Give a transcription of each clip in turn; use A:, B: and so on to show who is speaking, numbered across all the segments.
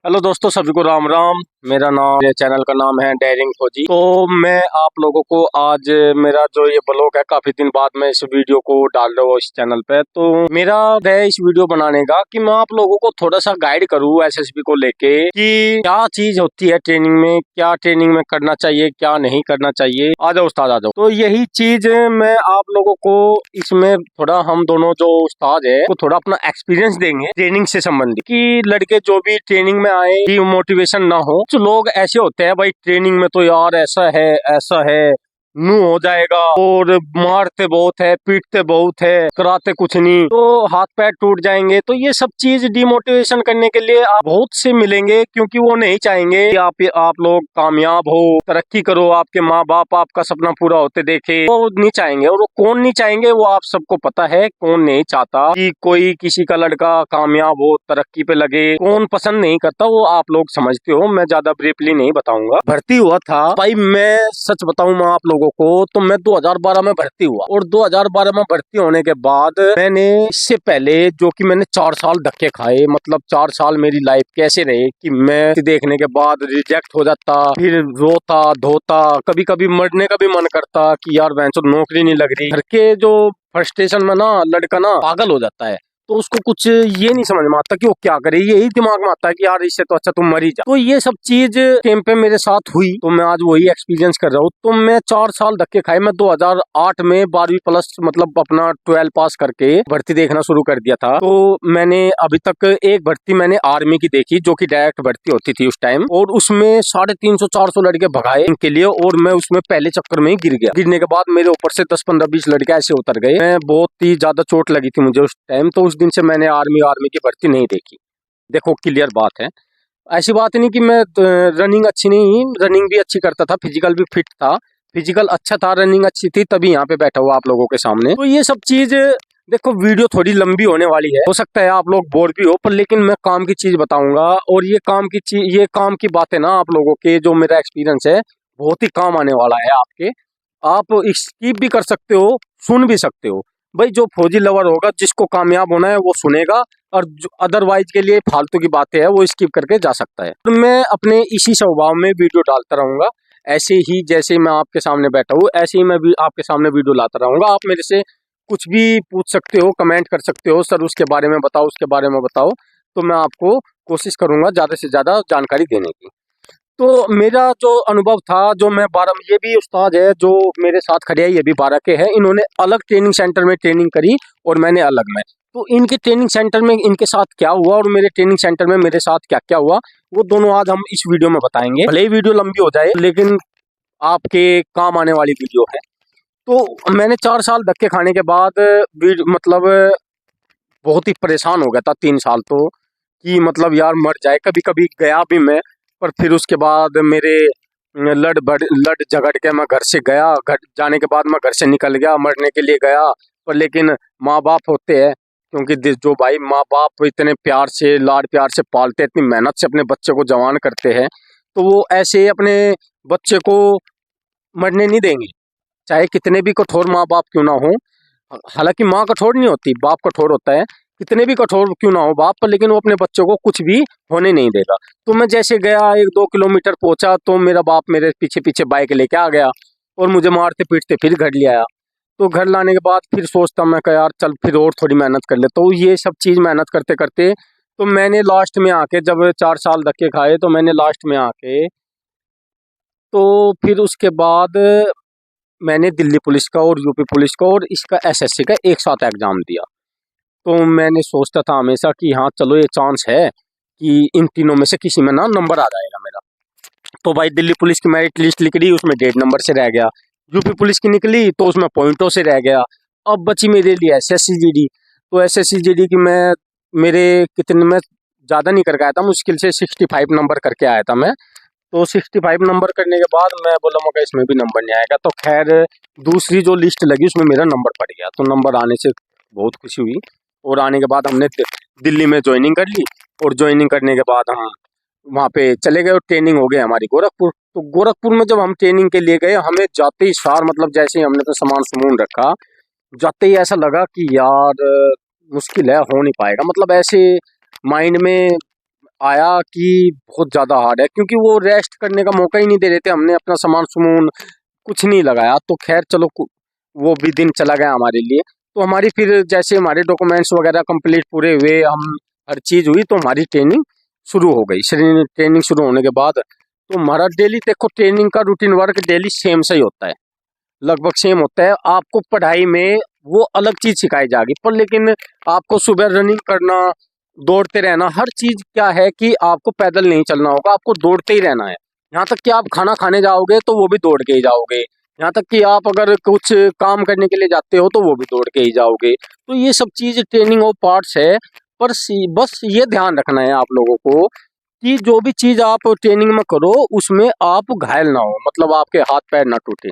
A: Hello दोस्तों, सभी को राम राम। मेरा नाम, मेरे चैनल का नाम है डेयरिंग फौजी। तो मैं आप लोगों को आज मेरा जो ये ब्लॉग है, काफी दिन बाद मैं इस वीडियो को डाल रहा हूँ इस चैनल पे। तो मेरा है इस वीडियो बनाने का कि मैं आप लोगों को थोड़ा सा गाइड करूँ एसएसबी को लेके कि क्या चीज होती है ट्रेनिंग में, क्या ट्रेनिंग में करना चाहिए, क्या नहीं करना चाहिए। आ जाओ उस्ताद, आ जाओ। तो यही चीज मैं आप लोगों को इसमें थोड़ा, हम दोनों जो उस्ताद है वो थोड़ा अपना एक्सपीरियंस देंगे ट्रेनिंग से संबंधित, कि लड़के जो भी ट्रेनिंग में आए कि मोटिवेशन ना हो। तो लोग ऐसे होते हैं, भाई ट्रेनिंग में तो यार ऐसा है, नू हो जाएगा, और मारते बहुत है, पीटते बहुत है, कराते कुछ नहीं, तो हाथ पैर टूट जाएंगे। तो ये सब चीज डिमोटिवेशन करने के लिए आप बहुत से मिलेंगे, क्योंकि वो नहीं चाहेंगे कि आप लोग कामयाब हो, तरक्की करो, आपके माँ बाप आपका सपना पूरा होते देखे। वो नहीं चाहेंगे। और वो कौन नहीं चाहेंगे, वो आप सबको पता है। कौन नहीं चाहता कि कोई किसी का लड़का कामयाब हो, तरक्की पे लगे। कौन पसंद नहीं करता, वो आप लोग समझते हो। मैं ज्यादा ब्रीफली नहीं बताऊंगा। भर्ती हुआ था भाई, मैं सच बताऊं मैं आप लोगों को, तो मैं 2012 में भर्ती हुआ। और 2012 में भर्ती होने के बाद मैंने इससे पहले जो कि मैंने 4 साल धक्के खाए। मतलब 4 साल मेरी लाइफ कैसे रहे कि मैं देखने के बाद रिजेक्ट हो जाता, फिर रोता धोता, कभी कभी मरने का भी मन करता कि यार वैसे तो नौकरी नहीं लग रही। घर के जो फ्रस्ट्रेशन में ना लड़का ना पागल हो जाता है। तो उसको कुछ ये नहीं समझ में आता कि वो क्या करे। यही दिमाग में आता है कि यार इससे तो अच्छा तुम मर ही जा। तो ये सब चीज कैंप पे मेरे साथ हुई, तो मैं आज वही एक्सपीरियंस कर रहा हूँ। तो मैं 4 साल धक्के खाए। मैं 2008 में 12वीं प्लस मतलब अपना 12 पास करके भर्ती देखना शुरू कर दिया था। तो मैंने अभी तक एक भर्ती मैंने आर्मी की देखी, जो कि डायरेक्ट भर्ती होती थी उस टाइम, और उसमें 350-400 लड़के भगाए इनके लिए, और मैं उसमें पहले चक्कर में ही गिर गया। गिरने के बाद मेरे ऊपर से 10-15-20 लड़के ऐसे उतर गए। मैं बहुत ही ज्यादा चोट लगी थी मुझे उस टाइम। तो उस दिन से मैंने आर्मी की भर्ती नहीं देखी। देखो क्लियर बात है। ऐसी बात नहीं कि मैं रनिंग अच्छी नहीं, रनिंग भी अच्छी करता था, फिजिकल भी फिट था, फिजिकल अच्छा था, रनिंग अच्छी थी, तभी यहाँ पे बैठा हुआ आप लोगों के सामने। तो ये सब चीज देखो, वीडियो थोड़ी लंबी होने वाली है, हो सकता है आप लोग बोर भी हो, पर लेकिन मैं काम की चीज बताऊंगा। और ये काम की बातें ना आप लोगों के, जो मेरा एक्सपीरियंस है, बहुत ही काम आने वाला है आपके। आप स्किप भी कर सकते हो, सुन भी सकते हो। भाई जो फौजी लवर होगा, जिसको कामयाब होना है वो सुनेगा, और जो अदरवाइज के लिए फालतू की बातें है वो स्किप करके जा सकता है। तो मैं अपने इसी स्वभाव में वीडियो डालता रहूंगा। ऐसे ही जैसे मैं आपके सामने बैठा हूँ, ऐसे ही मैं भी आपके सामने वीडियो लाता रहूंगा। आप मेरे से कुछ भी पूछ सकते हो, कमेंट कर सकते हो, सर उसके बारे में बताओ, उसके बारे में बताओ। तो मैं आपको कोशिश करूंगा ज्यादा से ज्यादा जानकारी देने की। तो मेरा जो अनुभव था, जो मैं 12, ये भी उस्ताद है जो मेरे साथ खड़े हैं, ये भी 12 के हैं। इन्होंने अलग ट्रेनिंग सेंटर में ट्रेनिंग करी और मैंने अलग में। तो इनके ट्रेनिंग सेंटर में इनके साथ क्या हुआ और मेरे ट्रेनिंग सेंटर में मेरे साथ क्या क्या हुआ, वो दोनों आज हम इस वीडियो में बताएंगे। भले ही वीडियो लंबी हो जाए, लेकिन आपके काम आने वाली वीडियो है। तो मैंने 4 साल धक्के खाने के बाद मतलब बहुत ही परेशान हो गया था 3 साल तो, कि मतलब यार मर जाए। कभी कभी गया भी मैं, पर फिर उसके बाद मेरे लड़ झगड़ के मैं घर से गया। घर जाने के बाद मैं घर से निकल गया, मरने के लिए गया। पर लेकिन माँ बाप होते हैं, क्योंकि जो भाई माँ बाप इतने प्यार से, लाड प्यार से पालते हैं, इतनी मेहनत से अपने बच्चे को जवान करते हैं, तो वो ऐसे अपने बच्चे को मरने नहीं देंगे, चाहे कितने भी कठोर माँ बाप क्यों ना हो। हालांकि माँ कठोर नहीं होती, बाप कठोर होता है। कितने भी कठोर क्यों ना हो बाप, पर लेकिन वो अपने बच्चों को कुछ भी होने नहीं देगा। तो मैं जैसे गया, 1-2 किलोमीटर पहुंचा, तो मेरा बाप मेरे पीछे पीछे बाइक लेके आ गया और मुझे मारते पीटते फिर घर ले आया। तो घर लाने के बाद फिर सोचता मैं कि यार चल फिर और थोड़ी मेहनत कर ले। तो ये सब चीज़ मेहनत करते करते, तो मैंने लास्ट में आके, जब 4 साल धक्के खाए, तो मैंने लास्ट में आके, तो फिर उसके बाद मैंने दिल्ली पुलिस का और यूपी पुलिस का और इसका एसएससी का एक साथ एग्जाम दिया। तो मैंने सोचता था हमेशा कि हाँ चलो, ये चांस है कि इन तीनों में से किसी में ना नंबर आ जाएगा मेरा। तो भाई दिल्ली पुलिस की मेरिट लिस्ट निकली, उसमें 1.5 नंबर से रह गया। यूपी पुलिस की निकली तो उसमें पॉइंटों से रह गया। अब बची मेरे लिए एसएससी जीडी। तो एसएससी जीडी की मैं, मेरे कितने में ज़्यादा नहीं करके आया था, मुश्किल से 65 नंबर करके आया था मैं। तो 65 नंबर करने के बाद मैं बोला मगर इसमें भी नंबर नहीं आएगा। तो खैर दूसरी जो लिस्ट लगी उसमें मेरा नंबर पड़ गया। तो नंबर आने से बहुत खुशी हुई, और आने के बाद हमने दिल्ली में ज्वाइनिंग कर ली। और ज्वाइनिंग करने के बाद हम वहाँ पे चले गए और ट्रेनिंग हो गई हमारी गोरखपुर। तो गोरखपुर में जब हम ट्रेनिंग के लिए गए, हमें जाते ही सार, मतलब जैसे ही हमने तो सामान सुमून रखा, जाते ही ऐसा लगा कि यार मुश्किल है, हो नहीं पाएगा। मतलब ऐसे माइंड में आया कि बहुत ज़्यादा हार्ड है, क्योंकि वो रेस्ट करने का मौका ही नहीं दे रहे थे। हमने अपना सामान सुमून कुछ नहीं लगाया, तो खैर चलो वो भी दिन चला गया हमारे लिए। तो हमारी फिर जैसे हमारे डॉक्यूमेंट्स वगैरह कंप्लीट पूरे हुए, हम हर चीज़ हुई, तो हमारी ट्रेनिंग शुरू हो गई। ट्रेनिंग शुरू होने के बाद तो हमारा डेली देखो ट्रेनिंग का रूटीन वर्क डेली सेम से ही होता है, लगभग सेम होता है। आपको पढ़ाई में वो अलग चीज़ सिखाई जाएगी, पर लेकिन आपको सुबह रनिंग करना, दौड़ते रहना, हर चीज़ क्या है कि आपको पैदल नहीं चलना होगा, आपको दौड़ते ही रहना है। यहाँ तक कि आप खाना खाने जाओगे तो वो भी दौड़ के ही जाओगे। यहाँ तक कि आप अगर कुछ काम करने के लिए जाते हो तो वो भी दौड़ के ही जाओगे। तो ये सब चीज़ ट्रेनिंग और पार्ट्स है। पर बस ये ध्यान रखना है आप लोगों को कि जो भी चीज़ आप ट्रेनिंग में करो उसमें आप घायल ना हो, मतलब आपके हाथ पैर ना टूटे।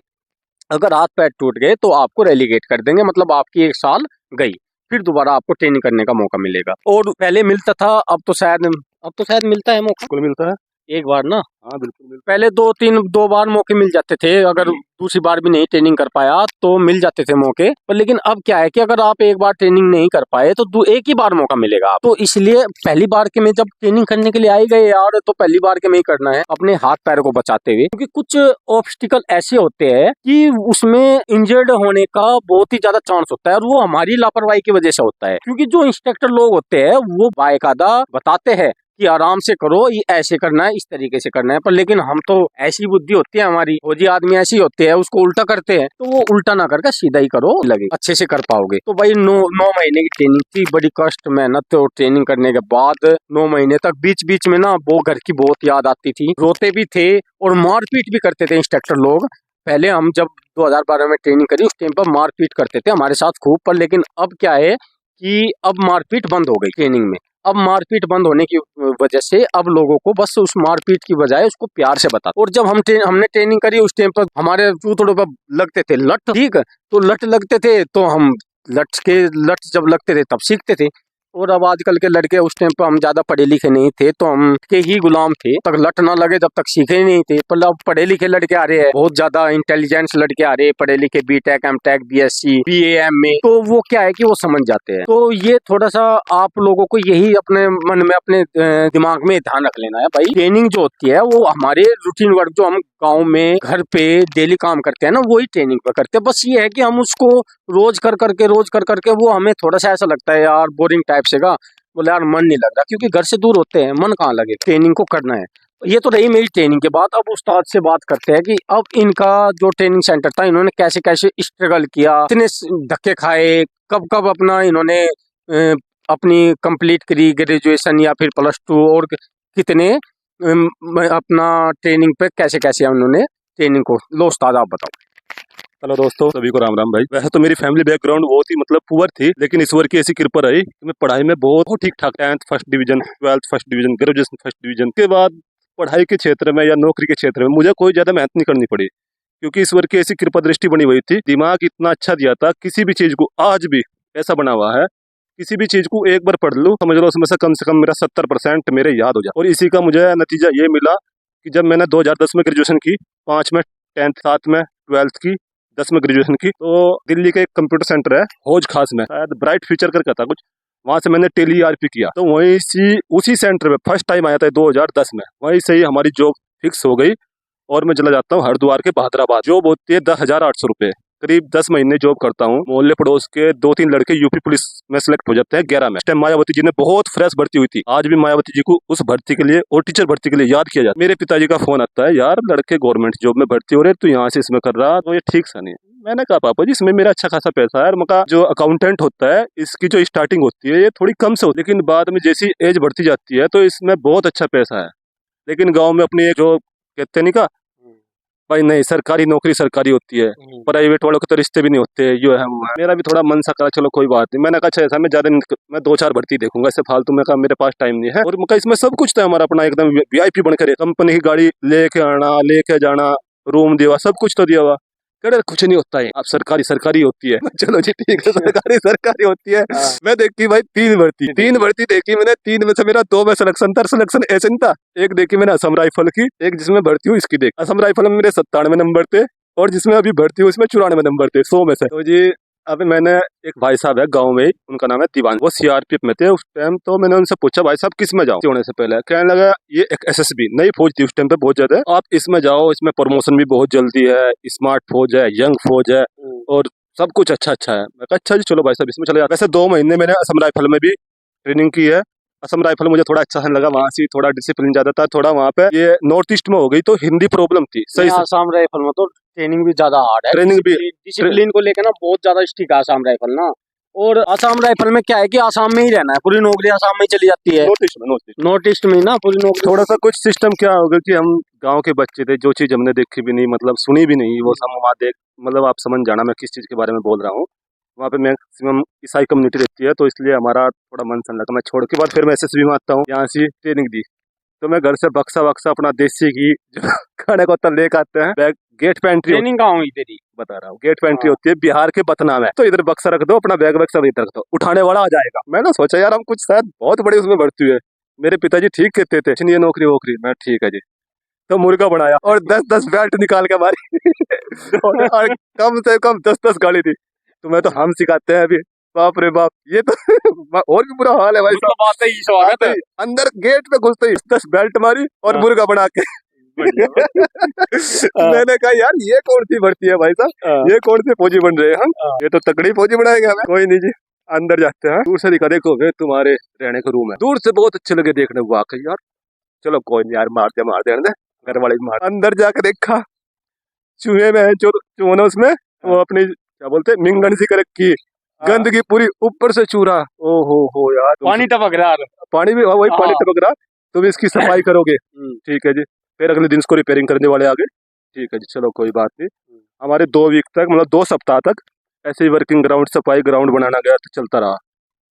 A: अगर हाथ पैर टूट गए तो आपको रेलीगेट कर देंगे, मतलब आपकी 1 साल गई, फिर दोबारा आपको ट्रेनिंग करने का मौका मिलेगा। और पहले मिलता था, अब तो शायद मिलता है मौका,
B: बिल्कुल मिलता है।
A: एक बार ना।
B: हाँ बिल्कुल मिलता
A: पहले 2 बार मौके मिल जाते थे, अगर दूसरी बार भी नहीं ट्रेनिंग कर पाया तो मिल जाते थे मौके। पर लेकिन अब क्या है कि अगर आप एक बार ट्रेनिंग नहीं कर पाए तो एक ही बार मौका मिलेगा। तो इसलिए पहली बार के में जब ट्रेनिंग करने के लिए आई गए यार, तो पहली बार के में ही करना है, अपने हाथ पैर को बचाते हुए, क्योंकि कुछ ऑब्स्टिकल ऐसे होते हैं कि उसमें इंजर्ड होने का बहुत ही ज्यादा चांस होता है, और वो हमारी लापरवाही की वजह से होता है। क्योंकि जो इंस्ट्रक्टर लोग होते हैं वो बाकायदा बताते हैं कि आराम से करो, ये ऐसे करना है, इस तरीके से करना है, पर लेकिन हम तो ऐसी बुद्धि होती है हमारी, फौजी आदमी ऐसी होते हैं, उसको उल्टा करते हैं। तो वो उल्टा ना करके सीधा ही करो, लगे अच्छे से कर पाओगे। तो भाई 9 महीने की ट्रेनिंग थी, बड़ी कष्ट मेहनत, और ट्रेनिंग करने के बाद 9 महीने तक बीच बीच में ना वो घर की बहुत याद आती थी, रोते भी थे और मारपीट भी करते थे इंस्ट्रक्टर लोग। पहले हम जब 2012 में ट्रेनिंग करी उस टाइम पर मारपीट करते थे हमारे साथ खूब, पर लेकिन अब क्या है कि अब मारपीट बंद हो गई ट्रेनिंग में। अब मारपीट बंद होने की वजह से अब लोगों को बस उस मारपीट की बजाय उसको प्यार से बता। और जब हमने ट्रेनिंग करी उस टाइम पर हमारे चूतड़ों पर लगते थे लठ, ठीक है, तो लठ लगते थे तो हम लठ जब लगते थे तब सीखते थे। और अब आजकल के लड़के, उस टाइम पर हम ज्यादा पढ़े लिखे नहीं थे तो हम के ही गुलाम थे, तक लठ ना लगे जब तक सीखे ही नहीं थे। पर अब पढ़े लिखे लड़के आ रहे हैं, बहुत ज्यादा इंटेलिजेंस लड़के आ रहे हैं, पढ़े लिखे, बीटेक, एमटेक, बीएससी, बीएएम में, तो वो क्या है कि वो समझ जाते हैं। तो ये थोड़ा सा आप लोगों को यही अपने मन में, अपने दिमाग में ध्यान रख लेना है भाई। ट्रेनिंग जो होती है वो हमारे रूटीन वर्क जो हम गाँव में घर पे डेली काम करते हैं ना, वही ट्रेनिंग पे करते हैं। बस ये है कि हम उसको रोज कर करके वो हमें थोड़ा सा ऐसा लगता है यार बोरिंग टाइप से का, बोले यार मन नहीं लग रहा, क्योंकि घर से दूर होते हैं, मन कहाँ लगे, ट्रेनिंग को करना है। ये तो रही मेरी ट्रेनिंग के बाद। अब उस्ताद से बात करते हैं कि अब इनका जो ट्रेनिंग सेंटर था, इन्होंने कैसे कैसे स्ट्रगल किया, कितने धक्के खाए, कब कब अपना इन्होंने अपनी कंप्लीट करी ग्रेजुएशन या फिर +2, और कितने अपना ट्रेनिंग पे कैसे कैसे उन्होंने ट्रेनिंग को। लो उस्ताद आप बताओ।
B: हेलो दोस्तों, सभी को राम राम भाई। वैसे तो मेरी फैमिली बैकग्राउंड बहुत ही मतलब पुअर थी, लेकिन ईश्वर की ऐसी कृपा रही कि मैं पढ़ाई में बहुत ठीक ठाक, 10th first division, 12th first division, graduation first division के बाद पढ़ाई के क्षेत्र में या नौकरी के क्षेत्र में मुझे कोई ज्यादा मेहनत नहीं करनी पड़ी, क्योंकि ईश्वर की ऐसी कृपा दृष्टि बनी हुई थी। दिमाग इतना अच्छा दिया था, किसी भी चीज को आज भी ऐसा बना हुआ है, किसी भी चीज को एक बार पढ़ लूं, समझ लो उसमें से कम मेरा 70% मेरे याद हो जाए। और इसी का मुझे नतीजा ये मिला कि जब मैंने 2010 में ग्रेजुएशन की, 5 में 10th, 7 में 12th की, 10 में ग्रेजुएशन की, तो दिल्ली के एक कंप्यूटर सेंटर है हौज खास में, शायद ब्राइट फ्यूचर करके था कुछ, वहां से मैंने टेली ERP किया। तो वहीं उसी सेंटर में फर्स्ट टाइम आया था 2010 में, वहीं से ही हमारी जॉब फिक्स हो गई। और मैं चला जाता हूँ हरिद्वार के बहादुराबाद। जॉब होती है 10,800 रुपये, करीब 10 महीने जॉब करता हूँ। मोहल्ले पड़ोस के 2-3 लड़के यूपी पुलिस में सेलेक्ट हो जाते हैं 11 में। इस टाइम मायावती जी ने बहुत फ्रेश भर्ती हुई थी, आज भी मायावती जी को उस भर्ती के लिए और टीचर भर्ती के लिए याद किया जाता है। मेरे पिताजी का फोन आता है, यार लड़के गवर्नमेंट जॉब में भर्ती हो रहे, तू यहाँ से इसमें कर रहा, तो ये ठीक सा नहीं। मैंने कहा पापा जी इसमें मेरा अच्छा खासा पैसा है, मका जो अकाउंटेंट होता है इसकी जो स्टार्टिंग होती है ये थोड़ी कम से होती है, लेकिन बाद में जैसी एज बढ़ती जाती है तो इसमें बहुत अच्छा पैसा है। लेकिन गाँव में अपनी जो कहते नहीं का भाई, नहीं सरकारी नौकरी सरकारी होती है, प्राइवेट वालों के तो रिश्ते भी नहीं होते, ये है वो है। मेरा भी थोड़ा मन सा करा, चलो कोई बात नहीं। मैंने कहा अच्छा ऐसा, मैं 2-4 भर्ती देखूंगा, इससे फालतू में कहा मेरे पास टाइम नहीं है। और मैं इसमें सब कुछ था हमारा अपना, एकदम VIP बनकर, कंपनी की गाड़ी लेके आना, लेके जाना, रूम दिया, सब कुछ तो दिया हुआ। कह कुछ नहीं होता है, आप सरकारी होती है। चलो जी ठीक है, सरकारी होती है। मैं देखी भाई 3 भर्ती देखी मैंने, 3 में से मेरा 2 में सिलेक्शन था। सिलेक्शन ऐसे नहीं था, एक देखी मैंने असम राइफल की, एक जिसमें भर्ती हूँ इसकी देख। असम राइफल में मेरे 97 नंबर थे, और जिसमें अभी भर्ती हूँ इसमें 94 नंबर थे 100 में से। तो जी अभी मैंने एक भाई साहब है गांव में ही, उनका नाम है दीवान, वो सीआरपीएफ में थे उस टाइम। तो मैंने उनसे पूछा भाई साहब किस में जाऊं होने से पहले, कहने लगा ये एक एसएसबी नई फौज थी उस टाइम पे बहुत ज्यादा, आप इसमें जाओ, इसमें प्रमोशन भी बहुत जल्दी है, स्मार्ट फौज है, यंग फौज है और सब कुछ अच्छा अच्छा है। मैं कहा अच्छा जी चलो भाई साहब इसमें चले जाते। वैसे 2 महीने मैंने असम राइफल में भी ट्रेनिंग की है। असम राइफल मुझे थोड़ा अच्छा लगा, वहाँ से थोड़ा डिसिप्लिन ज्यादा था, थोड़ा वहाँ पे ये नॉर्थ ईस्ट में हो गई तो हिंदी प्रॉब्लम थी सही से।
A: आसाम राइफल में तो ट्रेनिंग भी ज्यादा हार्ड है,
B: ट्रेनिंग भी
A: डिसिप्लिन को लेकर ना बहुत ज्यादा स्ट्रिक्ट है आसाम राइफल ना। और आसाम राइफल में क्या है कि आसाम में ही रहना है, पूरी नौकरी आसाम में ही चली जाती है,
B: नॉर्थ ईस्ट में,
A: नॉर्थ ईस्ट में ही ना पूरी नौकरी।
B: थोड़ा सा कुछ सिस्टम क्या होगा कि हम गांव के बच्चे थे, जो चीज हमने देखी भी नहीं, मतलब सुनी भी नहीं, वो सब वहाँ देख, मतलब आप समझ जाना मैं किस चीज के बारे में बोल रहा हूँ। वहाँ पे मैक्सिमम ईसाई कम्युनिटी रहती है, तो इसलिए हमारा थोड़ा मन सन लगा। मैं छोड़ के बाद फिर मैं एसएसबी में आता हूँ, यहाँ से ट्रेनिंग दी, तो मैं घर से बक्सा वक्सा अपना देसी घी जो खाने को तल लेकर आते हैं, बैग गेट पे एंट्री
A: ट्रेनिंग कहाँ हुई तेरी?
B: बता रहा हूँ, गेट पे एंट्री होती है बिहार के बतना में, तो इधर बक्सा रख दो, अपना बैग वैग सब इधर रख दो, उठाने वाला आ जाएगा। मैंने सोचा यार हम कुछ शायद बहुत बड़ी उसमें भर्ती हुए। मेरे पिताजी ठीक कहते थे ये नौकरी वोकरी, मैं ठीक है जी। तो मुर्गा बनाया और 10-10 बेल्ट निकाल के मारी और कम से कम 10-10 गाड़ी थी। तो मैं तो हम सिखाते हैं अभी, बाप रे बाप, ये तो और भी बुरा हाल है भाई साहब।
A: बात है, स्वागत है।
B: अंदर गेट पे घुसते ही 10 बेल्ट मारी और मुर्गा बना के मैंने कहा यार ये कौन सी भर्ती है भाई साहब, ये कौन सी फौजी बन रहे हैं हम, ये तो तगड़ी फौजी बनाएंगे हमें। कोई नहीं जी, अंदर जाते हैं, दूर से दिखा देखो वे तुम्हारे रहने का रूम है, दूर से बहुत अच्छे लगे देखने, वाकई यार चलो कोई नहीं यार मार दे घर वाले भी मार। अंदर जाकर देखा चूहे में जो चूहों उसमें वो अपनी क्या बोलते मिंगन सी कर रखी, गंदगी पूरी ऊपर से चूरा, ओ हो यार
A: पानी टपक रहा है।
B: पानी भी वही पानी टपक रहा। तुम इसकी सफाई करोगे ठीक है जी, फिर अगले दिन इसको रिपेयरिंग करने वाले आ गए, ठीक है जी चलो कोई बात नहीं। हमारे 2 वीक तक मतलब 2 सप्ताह तक ऐसे ही वर्किंग ग्राउंड सफाई ग्राउंड बनाना गया तो चलता रहा।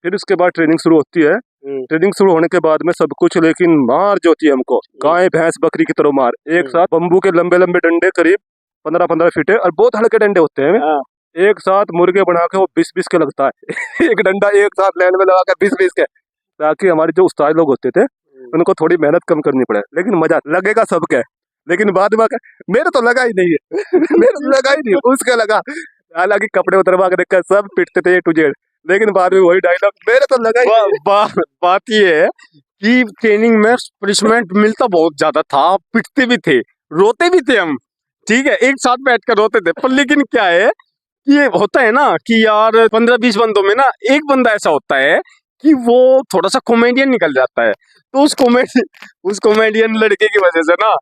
B: फिर उसके बाद ट्रेनिंग शुरू होती है, ट्रेनिंग शुरू होने के बाद में सब कुछ, लेकिन मार जो होती है हमको गाय भैंस बकरी की तरह मार, एक साथ बम्बू के लंबे लंबे डंडे करीब 15-15 फीट है और बहुत हल्के डंडे होते हैं, एक साथ मुर्गे बना के वो 20-20 के लगता है एक डंडा एक साथ लाइन में लगा कर 20-20 के, ताकि हमारे जो उस्ताद लोग होते थे उनको थोड़ी मेहनत कम करनी पड़े, लेकिन मजा लगेगा सबके। लेकिन बाद में मेरे तो लगा ही नहीं है मेरे तो लगा ही नहीं, उसके लगा, हालांकि कपड़े उतरवा के देखकर सब पिटते थे A to Z, लेकिन बाद में वही डायलॉग मेरे तो लगा ही
A: बात ये है कि ट्रेनिंग में पनिशमेंट मिलता बहुत ज्यादा था, पिटते भी थे, रोते भी थे हम, ठीक है, एक साथ बैठकर रोते थे। पर लेकिन क्या है कि ये होता है ना कि यार 15-20 बंदों में ना एक बंदा ऐसा होता है कि वो थोड़ा सा कॉमेडियन निकल जाता है, तो उस कॉमेडियन लड़के की वजह से ना,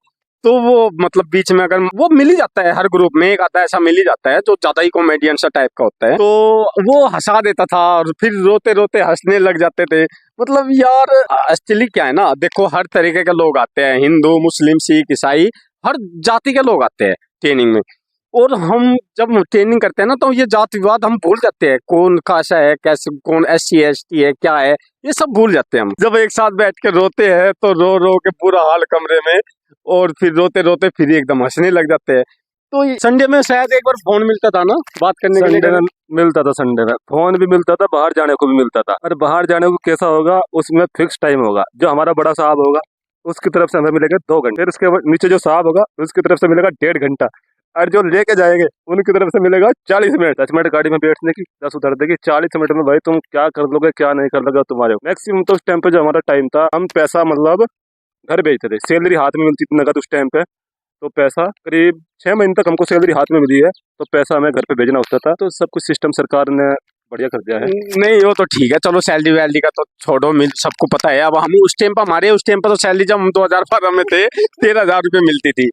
A: तो वो मतलब बीच में अगर वो मिल ही जाता है, हर ग्रुप में एक आता है ऐसा मिल ही जाता है जो ज्यादा ही कॉमेडियन सा टाइप का होता है, तो वो हंसा देता था और फिर रोते रोते हंसने लग जाते थे। मतलब यार एक्चुअली क्या है ना, देखो हर तरीके के लोग आते हैं, हिंदू मुस्लिम सिख ईसाई हर जाति के लोग आते हैं ट्रेनिंग में, और हम जब ट्रेनिंग करते हैं ना तो ये जात विवाद हम भूल जाते हैं, कौन कैसा है, कैसे कौन SC ST है क्या है, ये सब भूल जाते हैं हम जब एक साथ बैठ के रोते हैं, तो रो रो के पूरा हाल कमरे में, और फिर रोते रोते फिर एकदम हंसने लग जाते हैं। तो संडे में शायद एक बार फोन मिलता था ना बात करने के लिए,
B: संडे में मिलता था, संडे में फोन भी मिलता था, बाहर जाने को भी मिलता था। और बाहर जाने को कैसा होगा, उसमें फिक्स टाइम होगा, जो हमारा बड़ा साहब होगा उसकी तरफ से हमें मिलेगा 2 घंटे, फिर उसके नीचे जो साहब होगा उसकी तरफ से मिलेगा 1.5 घंटा, और जो लेके जाएंगे उनकी तरफ से मिलेगा 40 मिनट। 10 मिनट गाड़ी में बैठने की, 10 उतर देगी, 40 मिनट में भाई तुम क्या कर लोगे क्या नहीं कर लोगे तुम्हारे मैक्सिमम। तो उस टाइम पे जो हमारा टाइम था, हम पैसा मतलब घर भेजते थे, सैलरी हाथ में मिलती थी नगद उस टाइम पे, तो पैसा करीब 6 महीने तक हमको सैलरी हाथ में मिली है, तो पैसा हमें घर पे भेजना होता था। तो सब कुछ सिस्टम सरकार ने बढ़िया कर दिया है।
A: नहीं वो तो ठीक है, चलो सैलरी वैलरी का तो छोड़ो, मिल सबको पता है। अब हम उस टाइम पर हमारे उस टाइम पर तो सैलरी जब हम 2012 में थे 13,000 रुपये मिलती थी,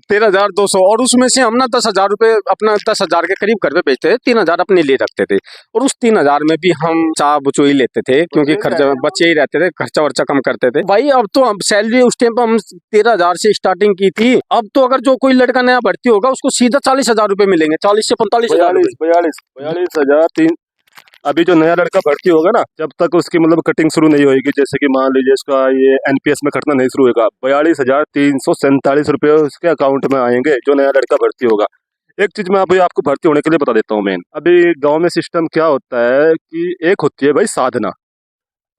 A: 13,200, और उसमें से हम ना 10,000 रुपये अपना 10,000 के करीब घर पे बेचते थे, 3,000 अपने लिए रखते थे, और उस 3,000 में भी हम चाह बुचो ही लेते थे, क्योंकि खर्चा बच्चे ही रहते थे, खर्चा वर्चा कम करते थे भाई। अब तो सैलरी उस टाइम पर हम 13,000 से स्टार्टिंग की थी, अब तो अगर जो कोई लड़का नया भर्ती होगा उसको सीधा 40,000 रुपये मिलेंगे, 40 से 45,000,
B: 42,000। अभी जो नया लड़का भर्ती होगा ना, जब तक उसकी मतलब कटिंग शुरू नहीं होगी, जैसे कि मान लीजिए इसका ये NPS में कटना नहीं शुरू होगा, 42,347 रुपये उसके अकाउंट में आएंगे जो नया लड़का भर्ती होगा। एक चीज मैं अभी आपको भर्ती होने के लिए बता देता हूँ मेन। अभी गांव में सिस्टम क्या होता है कि एक होती है भाई साधना।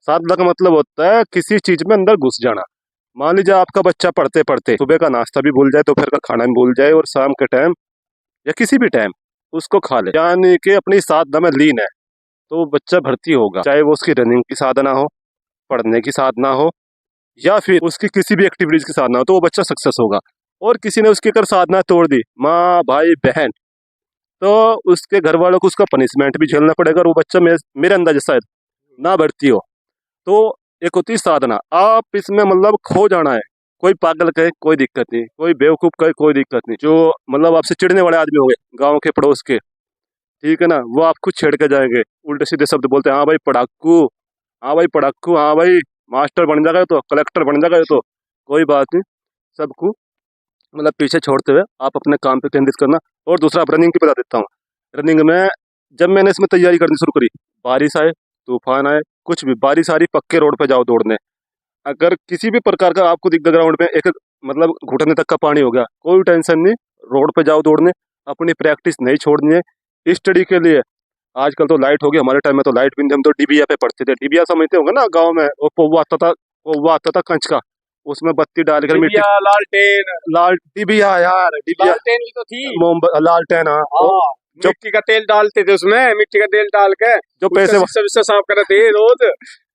B: साधना का मतलब होता है किसी चीज में अंदर घुस जाना। मान लीजिए आपका बच्चा पढ़ते पढ़ते सुबह का नाश्ता भी भूल जाए, दोपहर का खाना भी भूल जाए, और शाम के टाइम या किसी भी टाइम उसको खा ले, यानी कि अपनी साधना में लीन है, तो बच्चा भर्ती होगा, चाहे वो उसकी रनिंग की साधना हो, पढ़ने की साधना हो, या फिर उसकी किसी भी एक्टिविटीज की साधना हो, तो वो बच्चा सक्सेस होगा। और किसी ने उसकी अगर साधना तोड़ दी, माँ भाई बहन, तो उसके घर वालों को उसका पनिशमेंट भी झेलना पड़ेगा, और वो बच्चा मेरे अंदाजे शायद ना भर्ती हो। तो एक होती है साधना, आप इसमें मतलब खो जाना है, कोई पागल कहे कोई दिक्कत नहीं, कोई बेवकूफ कहे कोई दिक्कत नहीं, जो मतलब आपसे चिढ़ने वाले आदमी होंगे गाँव के पड़ोस के, ठीक है ना, वो आपको छेड़ के जाएंगे, उल्टे सीधे शब्द बोलते हैं, हाँ भाई पढ़ाकू, हाँ भाई पढ़ाकू, हाँ भाई मास्टर बन जाएगा तो, कलेक्टर बन जाएगा तो। कोई बात नहीं, सबको मतलब पीछे छोड़ते हुए आप अपने काम पे केंद्रित करना। और दूसरा, आप रनिंग की बता देता हूँ। रनिंग में जब मैंने इसमें तैयारी करनी शुरू करी, बारिश आए तूफान आए कुछ भी, बारिश आ रही, पक्के रोड पे जाओ दौड़ने। अगर किसी भी प्रकार का आपको दिख ग्राउंड में एक मतलब घुटने तक का पानी हो गया, कोई टेंशन नहीं, रोड पे जाओ दौड़ने, अपनी प्रैक्टिस नहीं छोड़नी है। स्टडी के लिए आजकल तो लाइट हो गई, हमारे टाइम में तो लाइट भी नहीं थी, हम तो डिबिया पे पढ़ते थे। डिबिया समझते होंगे ना गाँव में, वो पौवा आता था कंच का, उसमें बत्ती डालकर मिट्टी,
A: डिबिया, लालटेन।
B: लाल डिबिया यार, डिबिया
A: लालटेन भी तो थी।
B: लालटेन, हाँ।
A: हाँ,
B: जो
A: मिट्टी का तेल डालते थे उसमें, मिट्टी का तेल डाल के
B: जो
A: उसका
B: पैसे
A: शीशा विस्सा साफ करते थे रोज।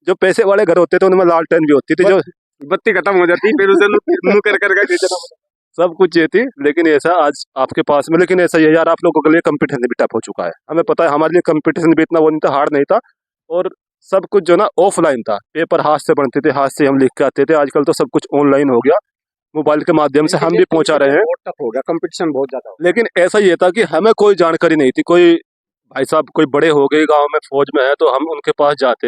B: जो पैसे वाले घर होते थे उनमें लालटेन भी होती थी, जो
A: बत्ती खत्म हो जाती, फिर उसे मुंह कर करके खींचना पड़ता।
B: सब कुछ ये थी। लेकिन ऐसा आज आपके पास में, लेकिन ऐसा ही है यार, आप लोगों के लिए कंपटीशन भी टफ हो चुका है, हमें पता है, हमारे लिए कंपटीशन भी इतना वो नहीं था, हार्ड नहीं था। और सब कुछ जो ना ऑफलाइन था, पेपर हाथ से बनते थे, हाथ से हम लिख के आते थे। आजकल तो सब कुछ ऑनलाइन हो गया, मोबाइल के माध्यम से हम भी पहुंचा रहे हैं।
A: बहुत टफ हो गया, कंपटीशन बहुत ज्यादा हो
B: लेकिन ऐसा ही था कि हमें कोई जानकारी नहीं थी, कोई भाई साहब कोई बड़े हो गए गांव में फौज में है, तो हम उनके पास जाते,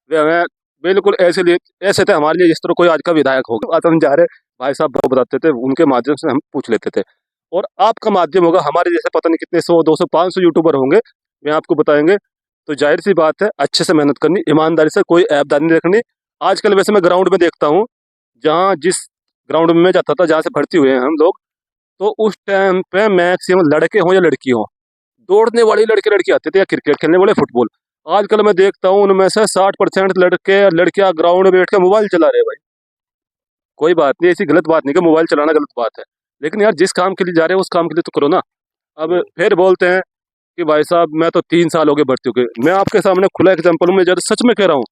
B: वे हमें बिल्कुल ऐसे थे हमारे लिए, जिस तरह कोई आज का विधायक होगा, आज हम जा रहे भाई साहब वो बताते थे, उनके माध्यम से हम पूछ लेते थे। और आपका माध्यम होगा, हमारे जैसे पता नहीं कितने 100 200 500 यूट्यूबर होंगे, वे आपको बताएंगे। तो जाहिर सी बात है, अच्छे से मेहनत करनी, ईमानदारी से, कोई ऐबदारी नहीं रखनी। आजकल वैसे मैं ग्राउंड में देखता हूँ, जहाँ जिस ग्राउंड में मैं जाता था, जहाँ से भर्ती हुए हैं हम लोग, तो उस टाइम पे मैक्सिमम लड़के हों या लड़की हों, दौड़ने वाली लड़के लड़की आते थे, या क्रिकेट खेलने वाले, फुटबॉल। आजकल मैं देखता हूँ उनमें से 60% लड़के लड़कियां ग्राउंड में बैठ के मोबाइल चला रहे हैं भाई। कोई बात नहीं, ऐसी गलत बात नहीं कि मोबाइल चलाना गलत बात है, लेकिन यार जिस काम के लिए जा रहे हो उस काम के लिए तो करो ना। अब फिर बोलते हैं कि भाई साहब मैं तो 3 साल हो गए भर्ती हो गए। मैं आपके सामने खुला एग्जाम्पल हूँ, मैं जब सच में कह रहा हूँ,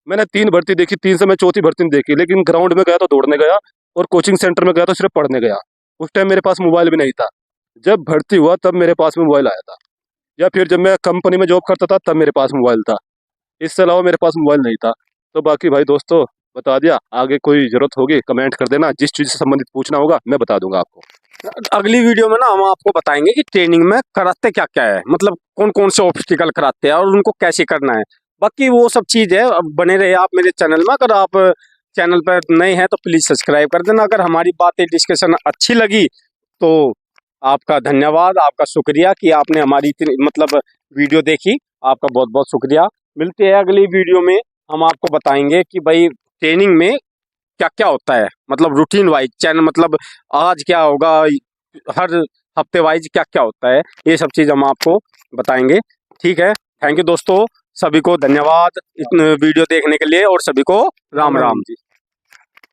B: मैंने 3 भर्ती देखी, 3 से मैं चौथी भर्ती नहीं देखी, लेकिन ग्राउंड में गया तो दौड़ने गया, और कोचिंग सेंटर में गया तो सिर्फ पढ़ने गया। उस टाइम मेरे पास मोबाइल भी नहीं था, जब भर्ती हुआ तब मेरे पास में मोबाइल आया था, या फिर जब मैं कंपनी में जॉब करता था तब मेरे पास मोबाइल था, इससे अलावा मेरे पास मोबाइल नहीं था। तो बाकी भाई दोस्तों, बता दिया, आगे कोई जरूरत होगी कमेंट कर देना, जिस चीज़ से संबंधित पूछना होगा मैं बता दूंगा आपको।
A: अगली वीडियो में ना हम आपको बताएंगे कि ट्रेनिंग में कराते क्या क्या है, मतलब कौन कौन से ऑब्स्टिकल कराते हैं और उनको कैसे करना है। बाकी वो सब चीज़ है। अब बने रहे आप मेरे चैनल में। अगर आप चैनल पर नए हैं तो प्लीज़ सब्सक्राइब कर देना। अगर हमारी बातें डिस्कशन अच्छी लगी तो आपका धन्यवाद, आपका शुक्रिया कि आपने हमारी मतलब वीडियो देखी। आपका बहुत बहुत शुक्रिया। मिलते हैं अगली वीडियो में, हम आपको बताएंगे कि भाई ट्रेनिंग में क्या क्या होता है, मतलब रूटीन वाइज चैनल, मतलब आज क्या होगा, हर हफ्ते वाइज क्या क्या होता है, ये सब चीज़ हम आपको बताएंगे। ठीक है, थैंक यू दोस्तों, सभी को धन्यवाद इतने वीडियो देखने के लिए, और सभी को राम राम जी।